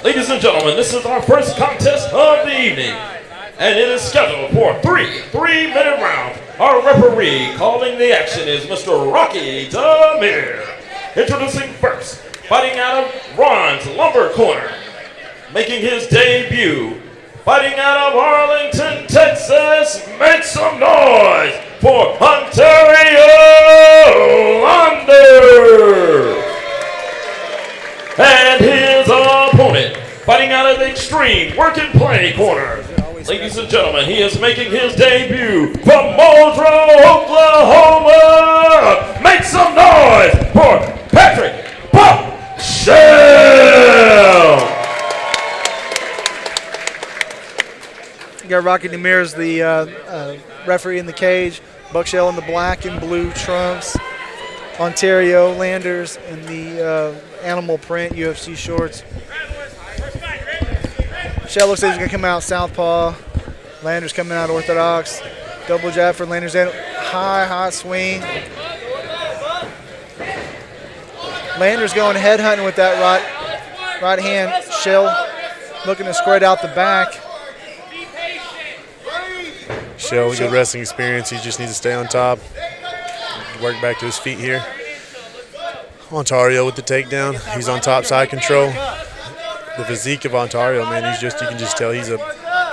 Ladies and gentlemen, this is our first contest of the evening, and it is scheduled for three-minute rounds. Our referee calling the action is Mr. Rocky Demir. Introducing first, fighting out of Ron's Lumber Corner, making his debut, fighting out of Arlington, Texas, make some noise for Ontario Lander. And his opponent, fighting out of the Extreme Work and Play Corner. Ladies and gentlemen, he is making his debut from Muldrow, Oklahoma. Make some noise for Patrick Buckshell. You got Rocky Demir as the referee in the cage, Buckshell in the black and blue trunks, Ontario Landers in the animal print UFC shorts. Shell looks like he's going to come out southpaw. Landers coming out orthodox. Double jab for Landers. High swing. Landers going head hunting with that right hand. Shell looking to spread out the back. Shell, good wrestling experience. He just needs to stay on top. Work back to his feet here. Ontario with the takedown. He's on top side control. The physique of Ontario, man, you can just tell he's a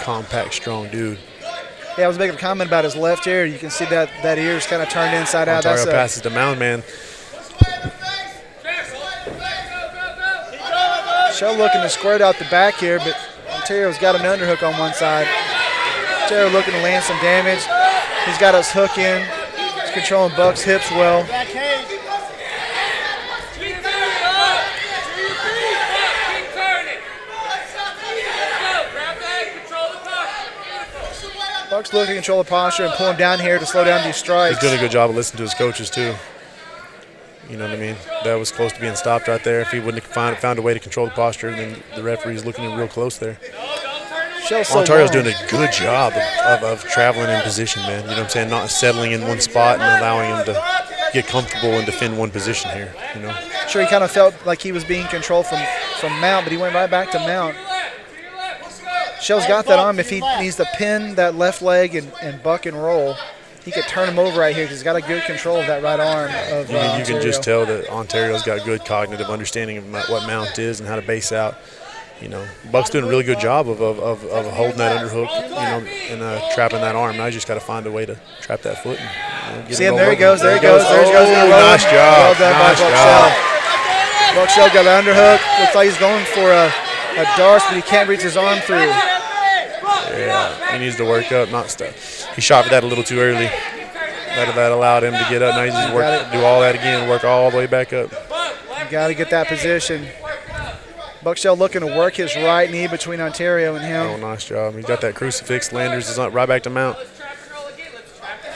compact, strong dude. Yeah, I was making a comment about his left ear. You can see that ear's kind of turned inside out. Ontario passes the mound, man. Shell looking to square out the back here, but Ontario's got an underhook on one side. Ontario looking to land some damage. He's got his hook in. He's controlling Buck's hips well. Buck's looking to control the posture and pull him down here to slow down these strikes. He's doing a good job of listening to his coaches, too. You know what I mean? That was close to being stopped right there. If he wouldn't have found a way to control the posture, then the referee's looking real close there. Ontario's doing a good job of traveling in position, man. You know what I'm saying? Not settling in one spot and allowing him to get comfortable and defend one position here, you know? Sure, he kind of felt like he was being controlled from mount, but he went right back to mount. Shell's got that arm. If he needs to pin that left leg and buck and roll, he could turn him over right here because he's got a good control of that right arm of you can just tell that Ontario's got good cognitive understanding of what mount is and how to base out. You know, Buck's doing a really good job of holding that underhook, you know, and trapping that arm. Now he's just got to find a way to trap that foot. And, see him, there he goes. There he goes. Nice job. Well done by Buckshell. Buckshell got an underhook. Looks like he's going for a Darce, but he can't reach his arm through. Yeah, he needs to work up, not stuff. He shot for that a little too early. That allowed him to get up. Now he's just do all that again, work all the way back up. You got to get that position. Buckshell looking to work his right knee between Ontario and him. Oh, nice job. He's got that crucifix. Landers is right back to mount.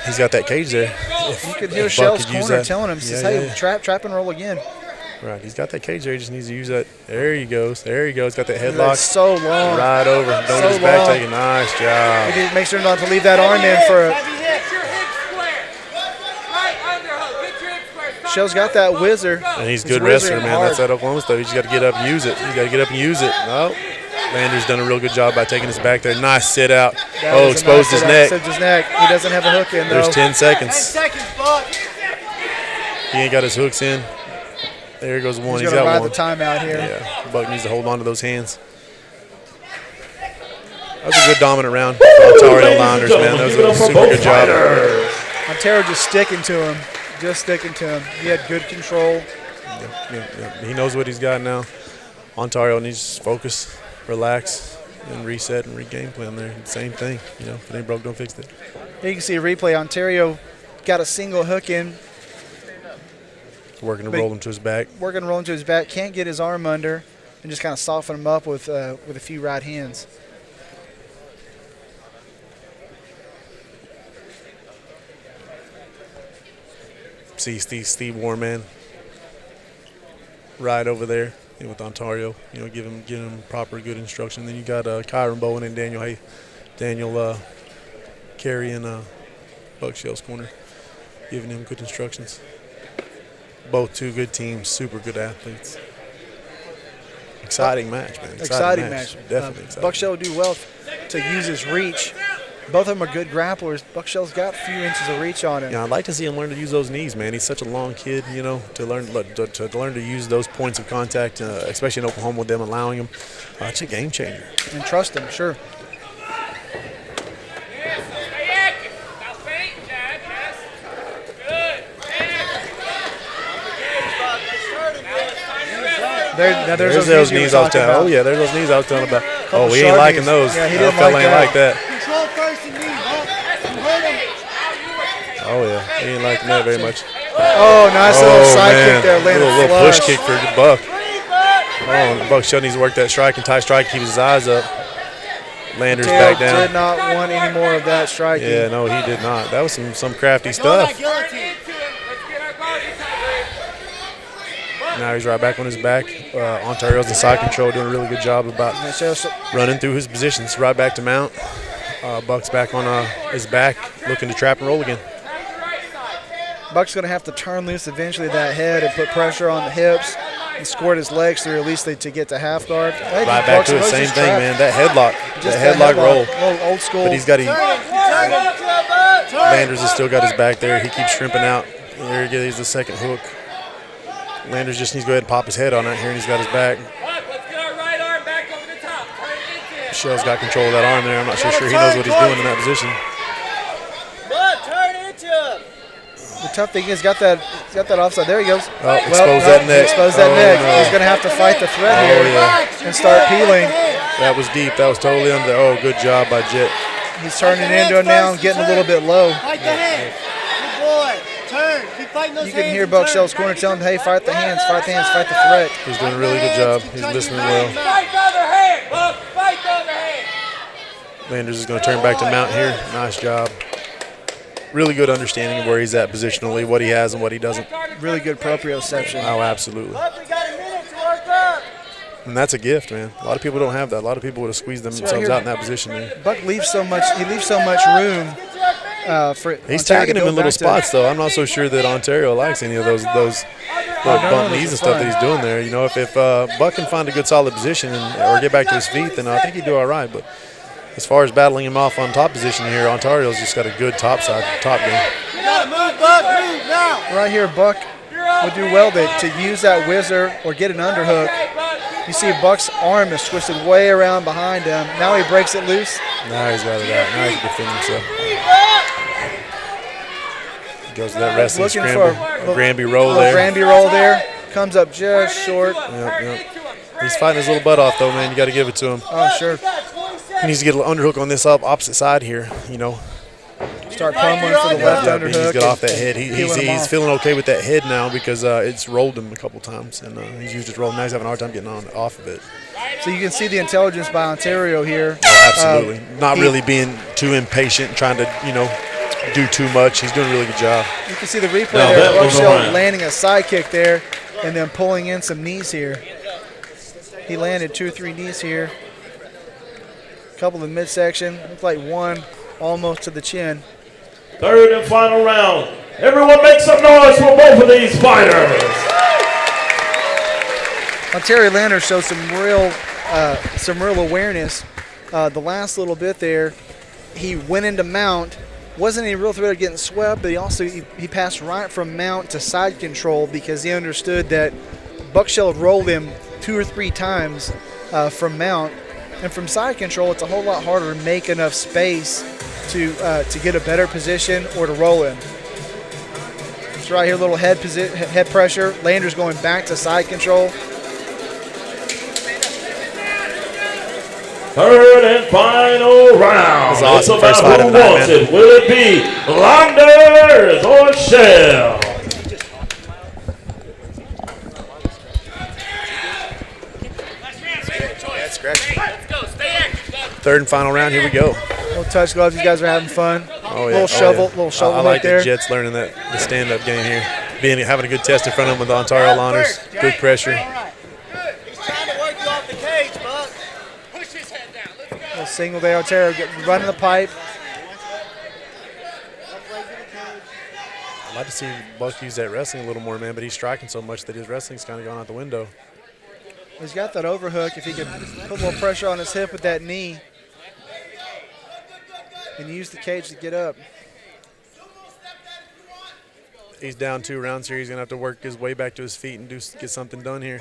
He's got that cage there. You could hear Shell's corner telling him, says, hey, trap and roll again. Right, he's got that cage there. He just needs to use that. There he goes. There he goes. Got that headlock. That's so long. Right over. Don't his back taking. Nice job. He make sure not to leave that arm in for a. Shell's got that whizzer. And he's a good wrestler, man. That's that Oklahoma stuff. You just got to get up and use it. You got to get up and use it. No. Landers done a real good job by taking his back there. Nice sit out. Exposed his neck. Exposed his neck. He doesn't have a hook in, though. There's 10 seconds. He ain't got his hooks in. There goes one. He's got one. He's going to ride the timeout here. Yeah, Buck needs to hold on to those hands. That was a good dominant round for Ontario Landers, man. That was a super good job. Ontario just sticking to him. He had good control. Yeah. He knows what he's got now. Ontario needs to focus, relax, and reset and re-game plan there. Same thing. You know, if it ain't broke, don't fix it. Here you can see a replay. Ontario got a single hook in. Working to roll him to his back. Can't get his arm under, and just kind of soften him up with a few right hands. See Steve Warman right over there with Ontario. You know, give him proper good instruction. Then you got Kyron Bowen and Daniel Carey in Buckshell's corner, giving him good instructions. Both two good teams, super good athletes. Exciting match, man. Exciting match. Definitely exciting. Buck Shell will do well to use his reach. Both of them are good grapplers. Buck Shell's got a few inches of reach on him. Yeah, I'd like to see him learn to use those knees, man. He's such a long kid, you know, to learn to use those points of contact, especially in Oklahoma with them allowing him. It's a game changer. And trust him, sure. There's those knees I was telling. Oh yeah, there's those knees I was telling about. Oh, we ain't liking those. Yeah, he didn't like that. Control first and knee, Buck. You heard him. Oh yeah, he ain't liking that very much. Oh, nice little side kick there, landed little push kick for Buck. Oh, Buck Shell needs to work that strike and tie strike, keep his eyes up. Landers back down. Did not want any more of that striking. Yeah, no, he did not. That was some crafty stuff. Now he's right back on his back. Ontario's in side control, doing a really good job about running through his positions. Right back to mount. Buck's back on his back, looking to trap and roll again. Buck's going to have to turn loose eventually that head and put pressure on the hips and squirt his legs through, at least to get to half guard. Right back to the same thing, man. That headlock. That headlock roll. Old school. But he's got Landers has still got his back there. He keeps shrimping out. There he goes, the second hook. Landers just needs to go ahead and pop his head on that here, and he's got his back. Shell's got control of that arm there. I'm not so sure he knows what he's doing in that position. The tough thing is, got that offside. There he goes. Oh, expose that neck. Expose that neck. No. He's going to have to fight the threat here and start peeling. That was deep. That was totally under. Oh, good job by Jet. He's turning into it now and getting a little bit low. Fight the head. Good boy. Turn. Keep fighting those hands. You can hear Buck Shell's corner telling him, hey, fight the hands, fight the hands, fight the threat. He's doing a really good job. He's listening well. Fight the other hand, Buck. Fight the other hand. Landers is going to turn back to mount here. Nice job. Really good understanding of where he's at positionally, what he has and what he doesn't. Really good proprioception. Oh, absolutely. And that's a gift, man. A lot of people don't have that. A lot of people would have squeezed themselves out in that position there. Buck leaves so much. He leaves so much room for. He's tagging him in little spots, though. I'm not so sure that Ontario likes any of those bump knees and stuff that he's doing there. You know, if Buck can find a good solid position or get back to his feet, then I think he'd do all right. But as far as battling him off on top position here, Ontario's just got a good top game. You gotta move, Buck. Move now. Right here, Buck would do well to use that whizzer or get an underhook. You see Buck's arm is twisted way around behind him. Now he breaks it loose. Now he's got it out. Now he can defend himself. He goes to that wrestling scramble. Granby roll there. Granby roll there. Comes up just short. Yep. He's fighting his little butt off, though, man. You got to give it to him. Oh, sure. He needs to get an underhook on this opposite side here, you know. Start pummeling for the left underhook. He needs to get off that head. He's feeling okay with that head now because it's rolled him a couple times, and he's used his roll. Now he's having a hard time getting off of it. So you can see the intelligence by Ontario here. Oh, absolutely. Not really being too impatient and trying to, do too much. He's doing a really good job. You can see the replay there. Buck Shell landing a side kick there and then pulling in some knees here. He landed 2 or 3 knees here. A couple in midsection. Looked like one almost to the chin. Third and final round. Everyone make some noise for both of these fighters. Ontario Lander showed some real awareness. The last little bit there, he went into mount. Wasn't any real threat of getting swept, but he passed right from mount to side control because he understood that Buck Shell rolled him 2 or 3 times from mount. And from side control, it's a whole lot harder to make enough space to get a better position or to roll in. It's right here, little head pressure. Lander's going back to side control. Third and final round. This is awesome. It's about First fight who of the night, wants man. it. Will it be Landers or Shell? Third and final round. Here we go. Little touch gloves. You guys are having fun. Oh, yeah. Little shovel I like there. the Jets learning the stand-up game here. Having a good test in front of him with the Ontario Launders. Good pressure. He's trying to work you off the cage, Buck. Push his head down. Let's go. Little single there. Ontario running the pipe. I'd like to see Buck use that wrestling a little more, man, but he's striking so much that his wrestling's kind of gone out the window. He's got that overhook. If he can put more pressure on his hip with that knee and use the cage to get up. He's down 2 rounds here. He's going to have to work his way back to his feet and get something done here.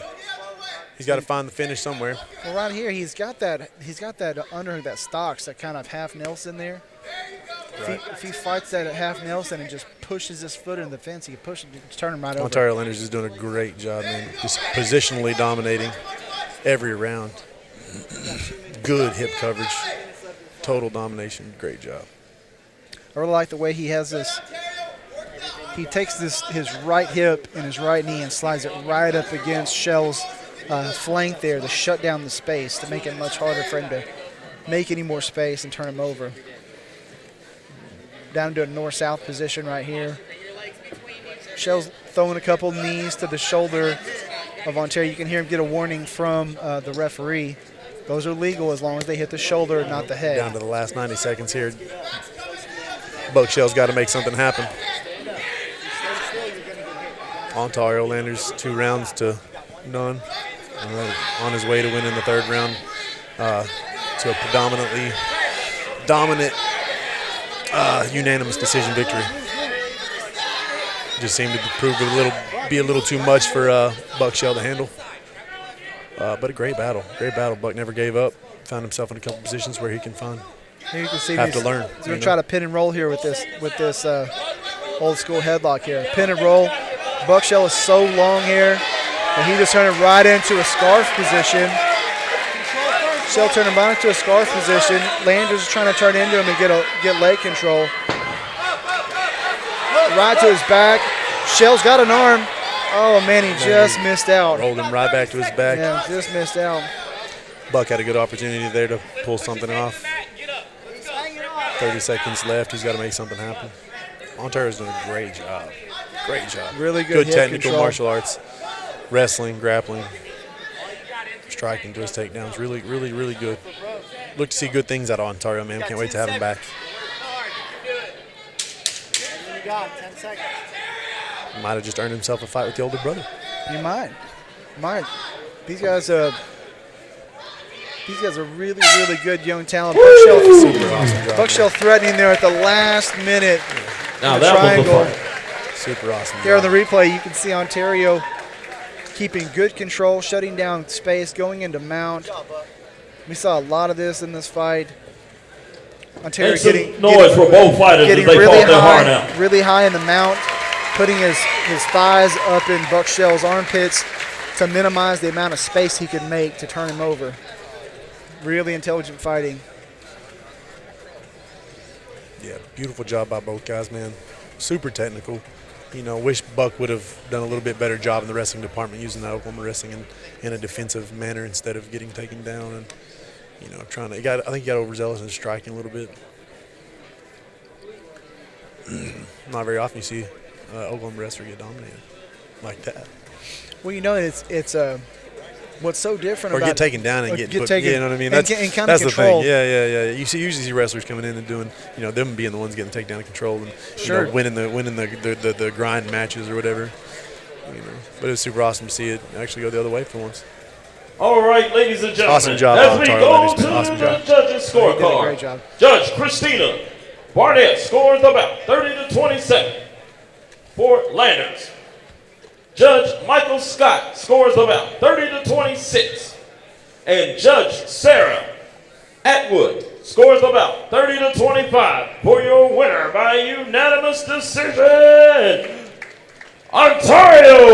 He's got to find the finish somewhere. Well, right here, he's got that underhook that stocks, that kind of half Nelson there. Right. If he fights that at half Nelson and just pushes his foot in the fence, he can push him, turn him right over. Ontario Landers is doing a great job, man. Just positionally dominating every round. Good hip coverage. Total domination. Great job. I really like the way he has this. He takes his right hip and his right knee and slides it right up against Shell's flank there to shut down the space, to make it much harder for him to make any more space and turn him over. Down to a north-south position right here. Shell's throwing a couple knees to the shoulder of Ontario. You can hear him get a warning from the referee. Those are legal as long as they hit the shoulder, not the head. Down to the last 90 seconds here. Buck Shell's got to make something happen. Ontario Landers 2 rounds to none. On his way to winning the 3rd round to a predominantly dominant unanimous decision victory. Just seemed to prove be a little too much for Buck Shell to handle. But a great battle. Great battle. Buck never gave up. Found himself in a couple positions where he can here you can see have to learn. He's going to try to pin and roll here with this old school headlock here. Pin and roll. Buck Shell is so long here, and he just turned it right into a scarf position. Shell turned him right into a scarf position. Landers is trying to turn into him and get leg control. Right to his back. Shell's got an arm. Oh, man, he just missed out. Rolled him right back to his back. Yeah, just missed out. Buck had a good opportunity there to pull something off. 30 seconds left. He's got to make something happen. Ontario's doing a great job. Great job. Really good hip technical control. Martial arts. Wrestling, grappling, striking to his takedowns. Really, really, really good. Look to see good things out of Ontario, man. Can't wait to have him back. You got 10 seconds. Might have just earned himself a fight with the older brother. He might. These guys are really, really good young talent. Buck Shell threatening there at the last minute. Now that was the fight. Super awesome. Here on the replay, you can see Ontario keeping good control, shutting down space, going into mount. We saw a lot of this in this fight. Ontario getting noise for both fighters as they really fought their heart out. Really high in the mount, putting his thighs up in Buck Shell's armpits to minimize the amount of space he could make to turn him over. Really intelligent fighting. Yeah, beautiful job by both guys, man. Super technical. You know, wish Buck would have done a little bit better job in the wrestling department, using that Oklahoma wrestling in a defensive manner instead of getting taken down and, you know, I think he got overzealous in striking a little bit. Not very often you see Oklahoma wrestler get dominated like that. Well, you know, it's what's so different or about get taken down and get taken, you know what I mean? That's kind of control. The thing. Yeah. You usually see wrestlers coming in and doing, you know, them being the ones getting taken down and controlled and you know, winning the grind matches or whatever. You know, but it's super awesome to see it actually go the other way for once. All right, ladies and gentlemen. Awesome job, as we go Landers, to awesome the job. judges' scorecard. Great job. Judge Christina Barnett scores the bout 30-27 for Landers. Judge Michael Scott scores the bout 30-26. And Judge Sarah Atwood scores the bout 30-25 for your winner by unanimous decision, Ontario